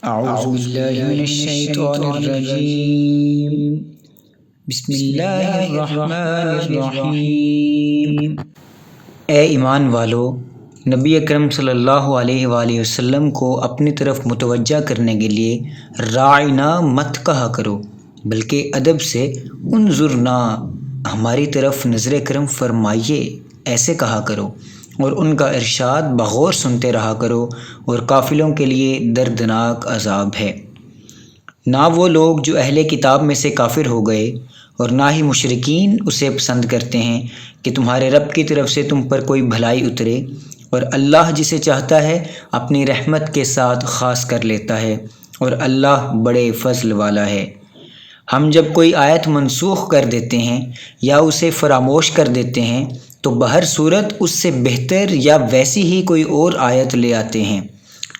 اعوذ باللہ من الشیطان الرجیم بسم اللہ الرحمن الرحیم۔ اے ایمان والو، نبی اکرم صلی اللہ علیہ وآلہ وسلم کو اپنی طرف متوجہ کرنے کے لیے راعنا مت کہا کرو، بلکہ ادب سے انظرنا، ہماری طرف نظر کرم فرمائیے، ایسے کہا کرو، اور ان کا ارشاد بغور سنتے رہا کرو، اور قافلوں کے لیے دردناک عذاب ہے۔ نہ وہ لوگ جو اہل کتاب میں سے کافر ہو گئے اور نہ ہی مشرکین اسے پسند کرتے ہیں کہ تمہارے رب کی طرف سے تم پر کوئی بھلائی اترے، اور اللہ جسے چاہتا ہے اپنی رحمت کے ساتھ خاص کر لیتا ہے، اور اللہ بڑے فضل والا ہے۔ ہم جب کوئی آیت منسوخ کر دیتے ہیں یا اسے فراموش کر دیتے ہیں تو بہر صورت اس سے بہتر یا ویسی ہی کوئی اور آیت لے آتے ہیں۔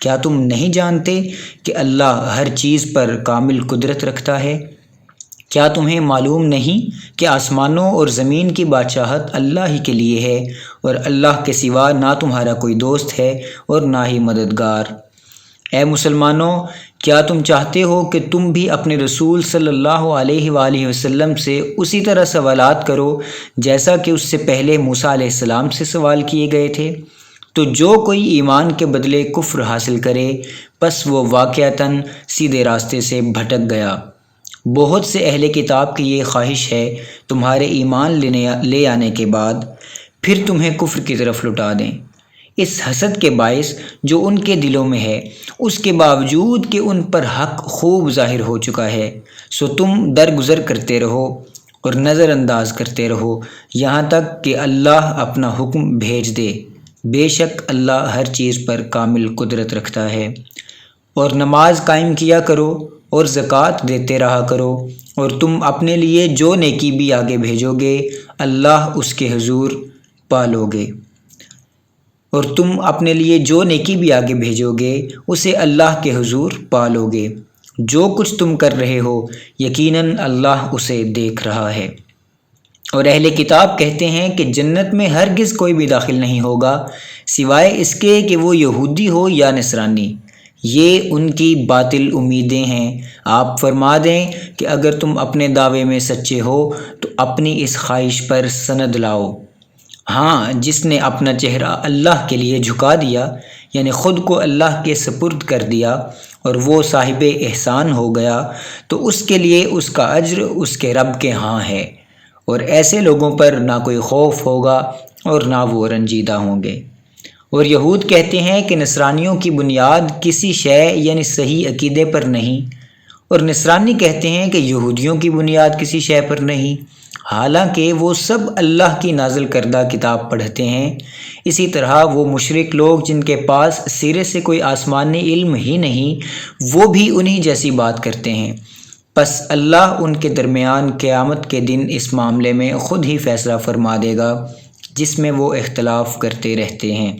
کیا تم نہیں جانتے کہ اللہ ہر چیز پر کامل قدرت رکھتا ہے؟ کیا تمہیں معلوم نہیں کہ آسمانوں اور زمین کی بادشاہت اللہ ہی کے لیے ہے، اور اللہ کے سوا نہ تمہارا کوئی دوست ہے اور نہ ہی مددگار؟ اے مسلمانوں، کیا تم چاہتے ہو کہ تم بھی اپنے رسول صلی اللہ علیہ وآلہ وسلم سے اسی طرح سوالات کرو جیسا کہ اس سے پہلے موسیٰ علیہ السلام سے سوال کیے گئے تھے؟ تو جو کوئی ایمان کے بدلے کفر حاصل کرے پس وہ واقعتاً سیدھے راستے سے بھٹک گیا۔ بہت سے اہل کتاب کی یہ خواہش ہے تمہارے ایمان لے آنے کے بعد پھر تمہیں کفر کی طرف لٹا دیں، اس حسد کے باعث جو ان کے دلوں میں ہے، اس کے باوجود کہ ان پر حق خوب ظاہر ہو چکا ہے۔ سو تم درگزر کرتے رہو اور نظر انداز کرتے رہو یہاں تک کہ اللہ اپنا حکم بھیج دے، بے شک اللہ ہر چیز پر کامل قدرت رکھتا ہے۔ اور نماز قائم کیا کرو اور زکوٰۃ دیتے رہا کرو، اور تم اپنے لیے جو نیکی بھی آگے بھیجو گے اللہ اس کے حضور پالو گے، اور تم اپنے لیے جو نیکی بھی آگے بھیجو گے اسے اللہ کے حضور پالو گے۔ جو کچھ تم کر رہے ہو یقیناً اللہ اسے دیکھ رہا ہے۔ اور اہل کتاب کہتے ہیں کہ جنت میں ہرگز کوئی بھی داخل نہیں ہوگا سوائے اس کے کہ وہ یہودی ہو یا نصرانی، یہ ان کی باطل امیدیں ہیں۔ آپ فرما دیں کہ اگر تم اپنے دعوے میں سچے ہو تو اپنی اس خواہش پر سند لاؤ۔ ہاں، جس نے اپنا چہرہ اللہ کے لیے جھکا دیا، یعنی خود کو اللہ کے سپرد کر دیا، اور وہ صاحب احسان ہو گیا، تو اس کے لیے اس کا اجر اس کے رب کے ہاں ہے، اور ایسے لوگوں پر نہ کوئی خوف ہوگا اور نہ وہ رنجیدہ ہوں گے۔ اور یہود کہتے ہیں کہ نصرانیوں کی بنیاد کسی شے یعنی صحیح عقیدے پر نہیں، اور نصرانی کہتے ہیں کہ یہودیوں کی بنیاد کسی شے پر نہیں، حالانکہ وہ سب اللہ کی نازل کردہ کتاب پڑھتے ہیں۔ اسی طرح وہ مشرک لوگ جن کے پاس سرے سے کوئی آسمانی علم ہی نہیں، وہ بھی انہی جیسی بات کرتے ہیں۔ پس اللہ ان کے درمیان قیامت کے دن اس معاملے میں خود ہی فیصلہ فرما دے گا جس میں وہ اختلاف کرتے رہتے ہیں۔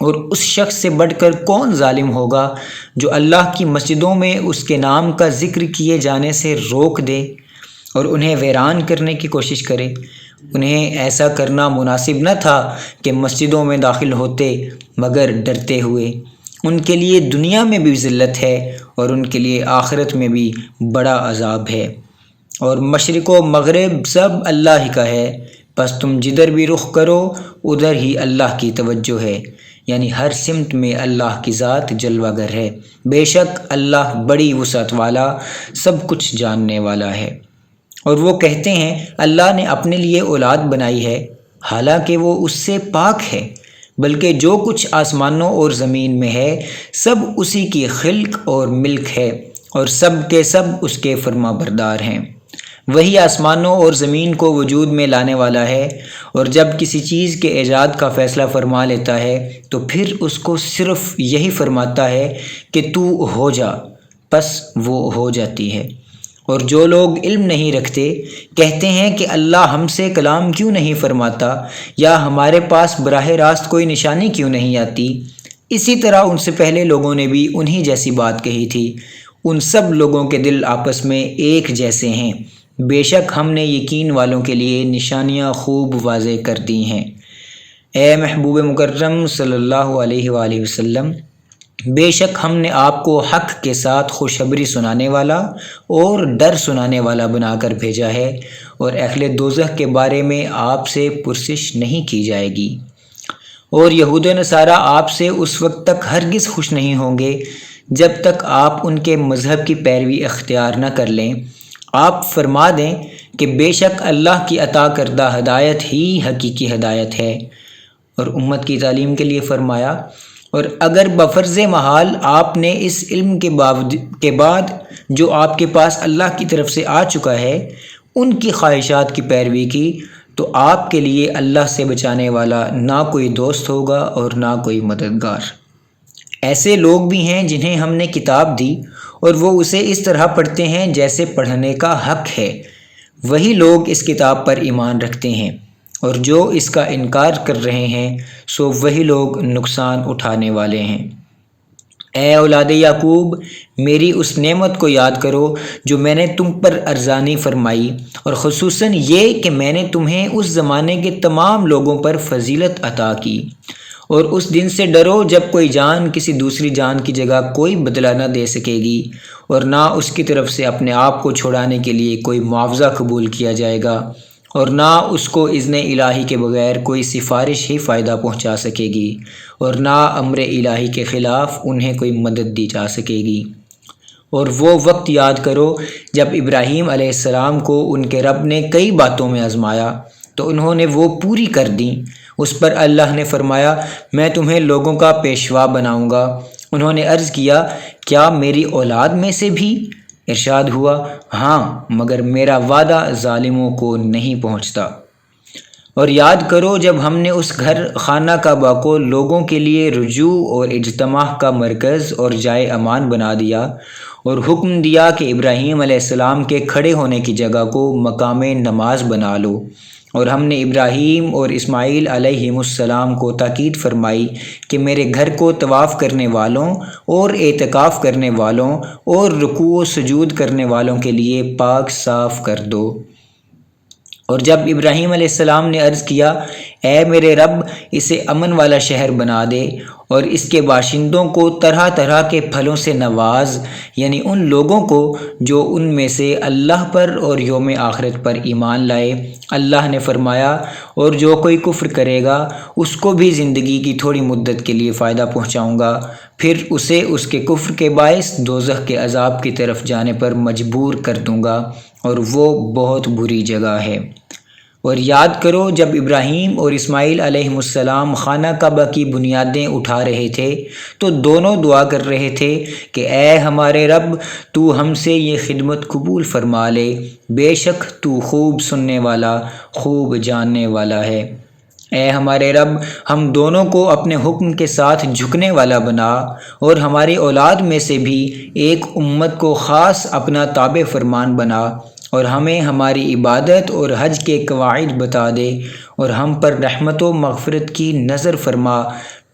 اور اس شخص سے بڑھ کر کون ظالم ہوگا جو اللہ کی مسجدوں میں اس کے نام کا ذکر کیے جانے سے روک دے اور انہیں ویران کرنے کی کوشش کرے؟ انہیں ایسا کرنا مناسب نہ تھا کہ مسجدوں میں داخل ہوتے مگر ڈرتے ہوئے۔ ان کے لیے دنیا میں بھی ذلت ہے اور ان کے لیے آخرت میں بھی بڑا عذاب ہے۔ اور مشرق و مغرب سب اللہ ہی کا ہے، پس تم جدھر بھی رخ کرو ادھر ہی اللہ کی توجہ ہے، یعنی ہر سمت میں اللہ کی ذات جلوہ گر ہے۔ بے شک اللہ بڑی وسعت والا، سب کچھ جاننے والا ہے۔ اور وہ کہتے ہیں اللہ نے اپنے لیے اولاد بنائی ہے، حالانکہ وہ اس سے پاک ہے، بلکہ جو کچھ آسمانوں اور زمین میں ہے سب اسی کی خلق اور ملک ہے، اور سب کے سب اس کے فرما بردار ہیں۔ وہی آسمانوں اور زمین کو وجود میں لانے والا ہے، اور جب کسی چیز کے ایجاد کا فیصلہ فرما لیتا ہے تو پھر اس کو صرف یہی فرماتا ہے کہ تو ہو جا، پس وہ ہو جاتی ہے۔ اور جو لوگ علم نہیں رکھتے کہتے ہیں کہ اللہ ہم سے کلام کیوں نہیں فرماتا، یا ہمارے پاس براہ راست کوئی نشانی کیوں نہیں آتی؟ اسی طرح ان سے پہلے لوگوں نے بھی انہی جیسی بات کہی تھی۔ ان سب لوگوں کے دل آپس میں ایک جیسے ہیں، بے شک ہم نے یقین والوں کے لیے نشانیاں خوب واضح کر دی ہیں۔ اے محبوب مکرم صلی اللہ علیہ وآلہ وسلم، بے شک ہم نے آپ کو حق کے ساتھ خوشخبری سنانے والا اور ڈر سنانے والا بنا کر بھیجا ہے، اور اہل دوزخ کے بارے میں آپ سے پرسش نہیں کی جائے گی۔ اور یہود و نصارہ آپ سے اس وقت تک ہرگز خوش نہیں ہوں گے جب تک آپ ان کے مذہب کی پیروی اختیار نہ کر لیں۔ آپ فرما دیں کہ بے شک اللہ کی عطا کردہ ہدایت ہی حقیقی ہدایت ہے، اور امت کی تعلیم کے لیے فرمایا، اور اگر بفرض محال آپ نے اس علم کے بعد جو آپ کے پاس اللہ کی طرف سے آ چکا ہے ان کی خواہشات کی پیروی کی، تو آپ کے لیے اللہ سے بچانے والا نہ کوئی دوست ہوگا اور نہ کوئی مددگار۔ ایسے لوگ بھی ہیں جنہیں ہم نے کتاب دی اور وہ اسے اس طرح پڑھتے ہیں جیسے پڑھنے کا حق ہے، وہی لوگ اس کتاب پر ایمان رکھتے ہیں، اور جو اس کا انکار کر رہے ہیں سو وہی لوگ نقصان اٹھانے والے ہیں۔ اے اولاد یعقوب، میری اس نعمت کو یاد کرو جو میں نے تم پر ارزانی فرمائی، اور خصوصاً یہ کہ میں نے تمہیں اس زمانے کے تمام لوگوں پر فضیلت عطا کی۔ اور اس دن سے ڈرو جب کوئی جان کسی دوسری جان کی جگہ کوئی بدلہ نہ دے سکے گی، اور نہ اس کی طرف سے اپنے آپ کو چھڑانے کے لیے کوئی معاوضہ قبول کیا جائے گا، اور نہ اس کو اذن الہی کے بغیر کوئی سفارش ہی فائدہ پہنچا سکے گی، اور نہ امر الہی کے خلاف انہیں کوئی مدد دی جا سکے گی۔ اور وہ وقت یاد کرو جب ابراہیم علیہ السلام کو ان کے رب نے کئی باتوں میں آزمایا تو انہوں نے وہ پوری کر دیں۔ اس پر اللہ نے فرمایا، میں تمہیں لوگوں کا پیشوا بناؤں گا۔ انہوں نے عرض کیا، کیا میری اولاد میں سے بھی؟ ارشاد ہوا، ہاں، مگر میرا وعدہ ظالموں کو نہیں پہنچتا۔ اور یاد کرو جب ہم نے اس گھر خانہ کعبہ کو لوگوں کے لیے رجوع اور اجتماع کا مرکز اور جائے امان بنا دیا، اور حکم دیا کہ ابراہیم علیہ السلام کے کھڑے ہونے کی جگہ کو مقام نماز بنا لو، اور ہم نے ابراہیم اور اسماعیل علیہم السلام کو تاکید فرمائی کہ میرے گھر کو طواف کرنے والوں اور اعتکاف کرنے والوں اور رکوع و سجود کرنے والوں کے لیے پاک صاف کر دو۔ اور جب ابراہیم علیہ السلام نے عرض کیا، اے میرے رب، اسے امن والا شہر بنا دے اور اس کے باشندوں کو طرح طرح کے پھلوں سے نواز، یعنی ان لوگوں کو جو ان میں سے اللہ پر اور یوم آخرت پر ایمان لائے۔ اللہ نے فرمایا، اور جو کوئی کفر کرے گا اس کو بھی زندگی کی تھوڑی مدت کے لیے فائدہ پہنچاؤں گا، پھر اسے اس کے کفر کے باعث دوزخ کے عذاب کی طرف جانے پر مجبور کر دوں گا، اور وہ بہت بری جگہ ہے۔ اور یاد کرو جب ابراہیم اور اسماعیل علیہم السلام خانہ کعبہ کی بنیادیں اٹھا رہے تھے تو دونوں دعا کر رہے تھے کہ اے ہمارے رب، تو ہم سے یہ خدمت قبول فرما لے، بے شک تو خوب سننے والا، خوب جاننے والا ہے۔ اے ہمارے رب، ہم دونوں کو اپنے حکم کے ساتھ جھکنے والا بنا، اور ہماری اولاد میں سے بھی ایک امت کو خاص اپنا تابع فرمان بنا، اور ہمیں ہماری عبادت اور حج کے قواعد بتا دے، اور ہم پر رحمت و مغفرت کی نظر فرما،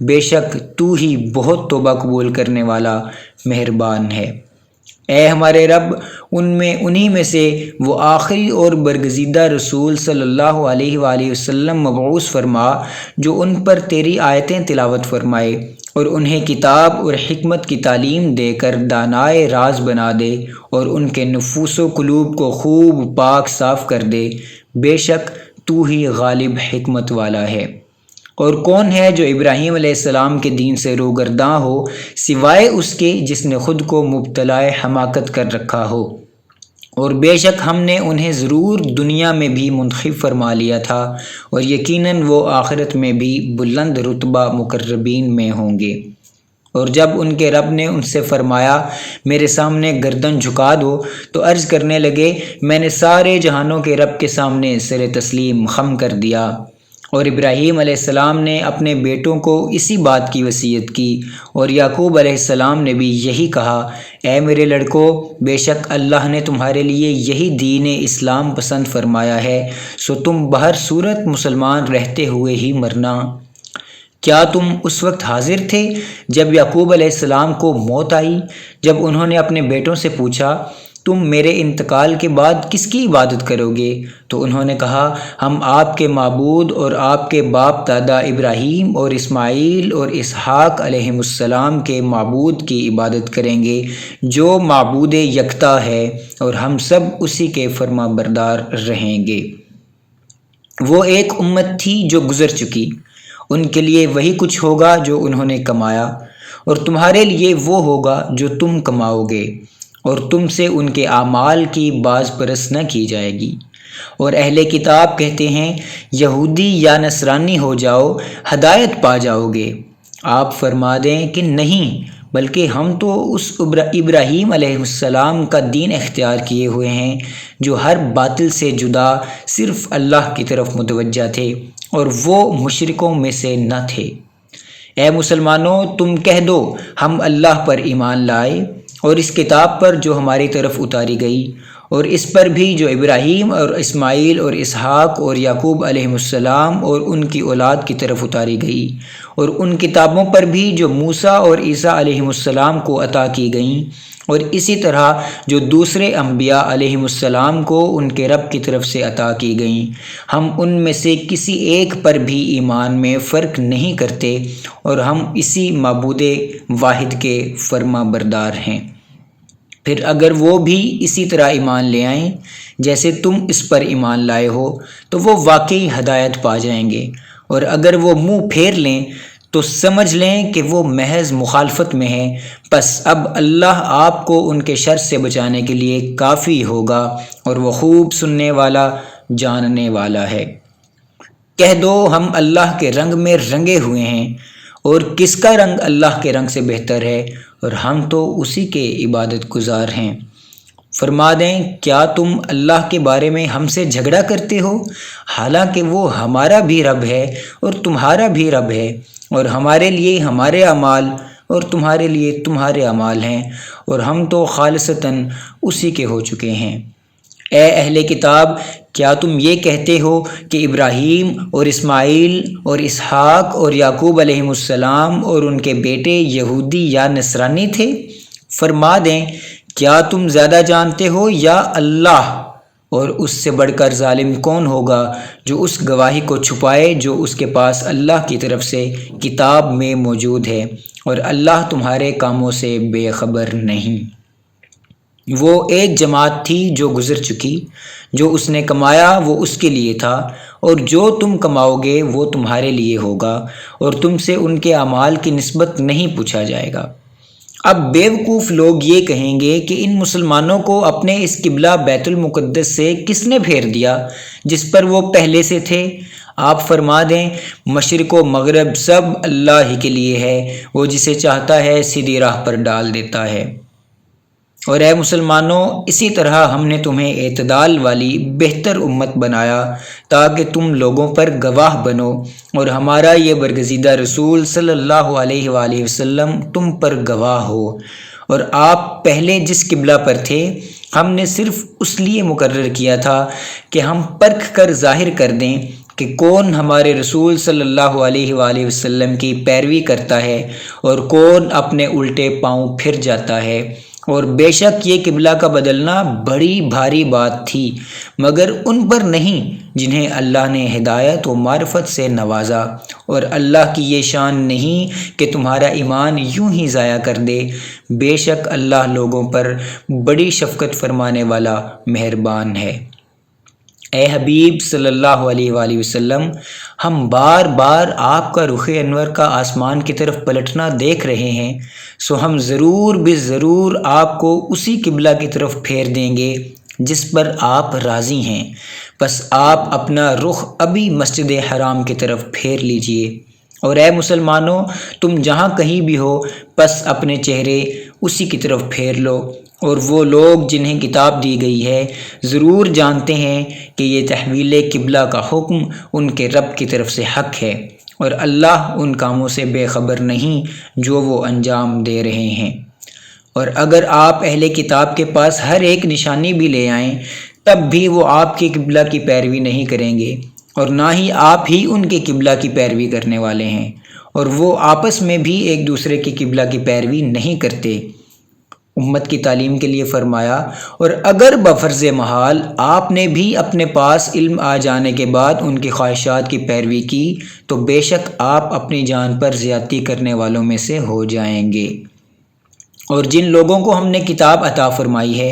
بے شک تو ہی بہت توبہ قبول کرنے والا مہربان ہے۔ اے ہمارے رب، انہی میں سے وہ آخری اور برگزیدہ رسول صلی اللہ علیہ وآلہ وسلم مبعوث فرما جو ان پر تیری آیتیں تلاوت فرمائے، اور انہیں کتاب اور حکمت کی تعلیم دے کر دانائے راز بنا دے، اور ان کے نفوس و قلوب کو خوب پاک صاف کر دے، بے شک تو ہی غالب حکمت والا ہے۔ اور کون ہے جو ابراہیم علیہ السلام کے دین سے روگرداں ہو سوائے اس کے جس نے خود کو مبتلا حماقت کر رکھا ہو؟ اور بے شک ہم نے انہیں ضرور دنیا میں بھی منتخب فرما لیا تھا، اور یقیناً وہ آخرت میں بھی بلند رتبہ مقربین میں ہوں گے۔ اور جب ان کے رب نے ان سے فرمایا میرے سامنے گردن جھکا دو تو عرض کرنے لگے، میں نے سارے جہانوں کے رب کے سامنے سر تسلیم خم کر دیا۔ اور ابراہیم علیہ السلام نے اپنے بیٹوں کو اسی بات کی وصیت کی، اور یعقوب علیہ السلام نے بھی یہی کہا، اے میرے لڑکو، بے شک اللہ نے تمہارے لیے یہی دین اسلام پسند فرمایا ہے، سو تم بہر صورت مسلمان رہتے ہوئے ہی مرنا۔ کیا تم اس وقت حاضر تھے جب یعقوب علیہ السلام کو موت آئی، جب انہوں نے اپنے بیٹوں سے پوچھا، تم میرے انتقال کے بعد کس کی عبادت کرو گے؟ تو انہوں نے کہا ہم آپ کے معبود اور آپ کے باپ دادا ابراہیم اور اسماعیل اور اسحاق علیہم السلام کے معبود کی عبادت کریں گے جو معبود یکتا ہے، اور ہم سب اسی کے فرما بردار رہیں گے۔ وہ ایک امت تھی جو گزر چکی، ان کے لیے وہی کچھ ہوگا جو انہوں نے کمایا، اور تمہارے لیے وہ ہوگا جو تم کماؤ گے، اور تم سے ان کے اعمال کی باز پرس نہ کی جائے گی۔ اور اہل کتاب کہتے ہیں یہودی یا نصرانی ہو جاؤ، ہدایت پا جاؤ گے۔ آپ فرما دیں کہ نہیں، بلکہ ہم تو اس ابراہیم علیہ السلام کا دین اختیار کیے ہوئے ہیں جو ہر باطل سے جدا صرف اللہ کی طرف متوجہ تھے، اور وہ مشرکوں میں سے نہ تھے۔ اے مسلمانوں، تم کہہ دو ہم اللہ پر ایمان لائے اور اس کتاب پر جو ہماری طرف اتاری گئی، اور اس پر بھی جو ابراہیم اور اسماعیل اور اسحاق اور یعقوب علیہم السلام اور ان کی اولاد کی طرف اتاری گئی، اور ان کتابوں پر بھی جو موسیٰ اور عیسیٰ علیہم السلام کو عطا کی گئیں، اور اسی طرح جو دوسرے انبیاء علیہم السلام کو ان کے رب کی طرف سے عطا کی گئیں۔ ہم ان میں سے کسی ایک پر بھی ایمان میں فرق نہیں کرتے، اور ہم اسی معبود واحد کے فرما بردار ہیں۔ پھر اگر وہ بھی اسی طرح ایمان لے آئیں جیسے تم اس پر ایمان لائے ہو تو وہ واقعی ہدایت پا جائیں گے، اور اگر وہ منہ پھیر لیں تو سمجھ لیں کہ وہ محض مخالفت میں ہیں۔ پس اب اللہ آپ کو ان کے شر سے بچانے کے لیے کافی ہوگا، اور وہ خوب سننے والا جاننے والا ہے۔ کہہ دو ہم اللہ کے رنگ میں رنگے ہوئے ہیں، اور کس کا رنگ اللہ کے رنگ سے بہتر ہے، اور ہم تو اسی کے عبادت گزار ہیں۔ فرما دیں کیا تم اللہ کے بارے میں ہم سے جھگڑا کرتے ہو، حالانکہ وہ ہمارا بھی رب ہے اور تمہارا بھی رب ہے، اور ہمارے لیے ہمارے اعمال اور تمہارے لیے تمہارے اعمال ہیں، اور ہم تو خالصتاً اسی کے ہو چکے ہیں۔ اے اہل کتاب، کیا تم یہ کہتے ہو کہ ابراہیم اور اسماعیل اور اسحاق اور یعقوب علیہم السلام اور ان کے بیٹے یہودی یا نصرانی تھے؟ فرما دیں کیا تم زیادہ جانتے ہو یا اللہ؟ اور اس سے بڑھ کر ظالم کون ہوگا جو اس گواہی کو چھپائے جو اس کے پاس اللہ کی طرف سے کتاب میں موجود ہے، اور اللہ تمہارے کاموں سے بے خبر نہیں۔ وہ ایک جماعت تھی جو گزر چکی، جو اس نے کمایا وہ اس کے لیے تھا، اور جو تم کماؤ گے وہ تمہارے لیے ہوگا، اور تم سے ان کے اعمال کی نسبت نہیں پوچھا جائے گا۔ اب بیوقوف لوگ یہ کہیں گے کہ ان مسلمانوں کو اپنے اس قبلہ بیت المقدس سے کس نے پھیر دیا جس پر وہ پہلے سے تھے؟ آپ فرما دیں مشرق و مغرب سب اللہ ہی کے لیے ہے، وہ جسے چاہتا ہے سیدھی راہ پر ڈال دیتا ہے۔ اور اے مسلمانوں، اسی طرح ہم نے تمہیں اعتدال والی بہتر امت بنایا تاکہ تم لوگوں پر گواہ بنو، اور ہمارا یہ برگزیدہ رسول صلی اللہ علیہ وآلہ وسلم تم پر گواہ ہو۔ اور آپ پہلے جس قبلہ پر تھے ہم نے صرف اس لیے مقرر کیا تھا کہ ہم پرکھ کر ظاہر کر دیں کہ کون ہمارے رسول صلی اللہ علیہ وآلہ وسلم کی پیروی کرتا ہے اور کون اپنے الٹے پاؤں پھر جاتا ہے۔ اور بے شک یہ قبلہ کا بدلنا بڑی بھاری بات تھی، مگر ان پر نہیں جنہیں اللہ نے ہدایت و معرفت سے نوازا، اور اللہ کی یہ شان نہیں کہ تمہارا ایمان یوں ہی ضائع کر دے۔ بے شک اللہ لوگوں پر بڑی شفقت فرمانے والا مہربان ہے۔ اے حبیب صلی اللہ علیہ وآلہ وسلم، ہم بار بار آپ کا رخ انور کا آسمان کی طرف پلٹنا دیکھ رہے ہیں، سو ہم ضرور بے ضرور آپ کو اسی قبلہ کی طرف پھیر دیں گے جس پر آپ راضی ہیں۔ بس آپ اپنا رخ ابھی مسجد حرام کی طرف پھیر لیجئے۔ اور اے مسلمانوں، تم جہاں کہیں بھی ہو بس اپنے چہرے اسی کی طرف پھیر لو، اور وہ لوگ جنہیں کتاب دی گئی ہے ضرور جانتے ہیں کہ یہ تحویل قبلہ کا حکم ان کے رب کی طرف سے حق ہے، اور اللہ ان کاموں سے بے خبر نہیں جو وہ انجام دے رہے ہیں۔ اور اگر آپ اہل کتاب کے پاس ہر ایک نشانی بھی لے آئیں تب بھی وہ آپ کے قبلہ کی پیروی نہیں کریں گے، اور نہ ہی آپ ہی ان کے قبلہ کی پیروی کرنے والے ہیں، اور وہ آپس میں بھی ایک دوسرے کی قبلہ کی پیروی نہیں کرتے۔ امت کی تعلیم کے لیے فرمایا، اور اگر بفرض محال آپ نے بھی اپنے پاس علم آ جانے کے بعد ان کی خواہشات کی پیروی کی تو بے شک آپ اپنی جان پر زیادتی کرنے والوں میں سے ہو جائیں گے۔ اور جن لوگوں کو ہم نے کتاب عطا فرمائی ہے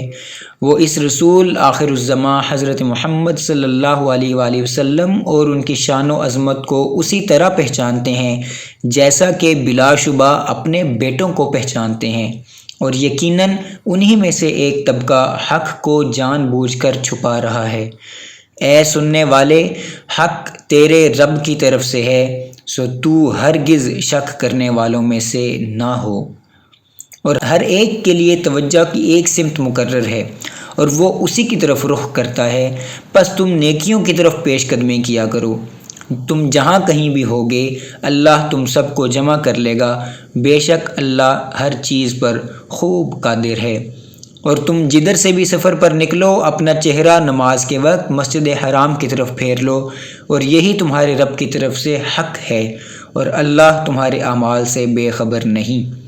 وہ اس رسول آخر الزماں حضرت محمد صلی اللہ علیہ وآلہ وسلم اور ان کی شان و عظمت کو اسی طرح پہچانتے ہیں جیسا کہ بلا شبہ اپنے بیٹوں کو پہچانتے ہیں، اور یقیناً انہی میں سے ایک طبقہ حق کو جان بوجھ کر چھپا رہا ہے۔ اے سننے والے، حق تیرے رب کی طرف سے ہے، سو تو ہرگز شک کرنے والوں میں سے نہ ہو۔ اور ہر ایک کے لیے توجہ کی ایک سمت مقرر ہے اور وہ اسی کی طرف رخ کرتا ہے، پس تم نیکیوں کی طرف پیش قدمی کیا کرو۔ تم جہاں کہیں بھی ہوگے اللہ تم سب کو جمع کر لے گا، بے شک اللہ ہر چیز پر خوب قادر ہے۔ اور تم جدھر سے بھی سفر پر نکلو اپنا چہرہ نماز کے وقت مسجد حرام کی طرف پھیر لو، اور یہی تمہارے رب کی طرف سے حق ہے، اور اللہ تمہارے اعمال سے بے خبر نہیں۔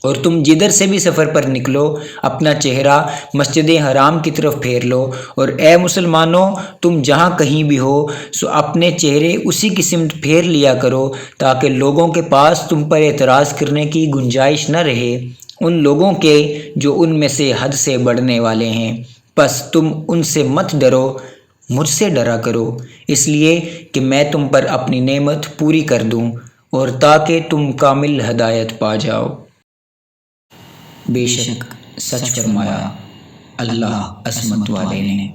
اور تم جدھر سے بھی سفر پر نکلو اپنا چہرہ مسجد حرام کی طرف پھیر لو، اور اے مسلمانوں تم جہاں کہیں بھی ہو سو اپنے چہرے اسی کی سمت پھیر لیا کرو تاکہ لوگوں کے پاس تم پر اعتراض کرنے کی گنجائش نہ رہے، ان لوگوں کے جو ان میں سے حد سے بڑھنے والے ہیں۔ پس تم ان سے مت ڈرو، مجھ سے ڈرا کرو، اس لیے کہ میں تم پر اپنی نعمت پوری کر دوں اور تاکہ تم کامل ہدایت پا جاؤ۔ بے شک سچ فرمایا اللہ عصمت والے نے۔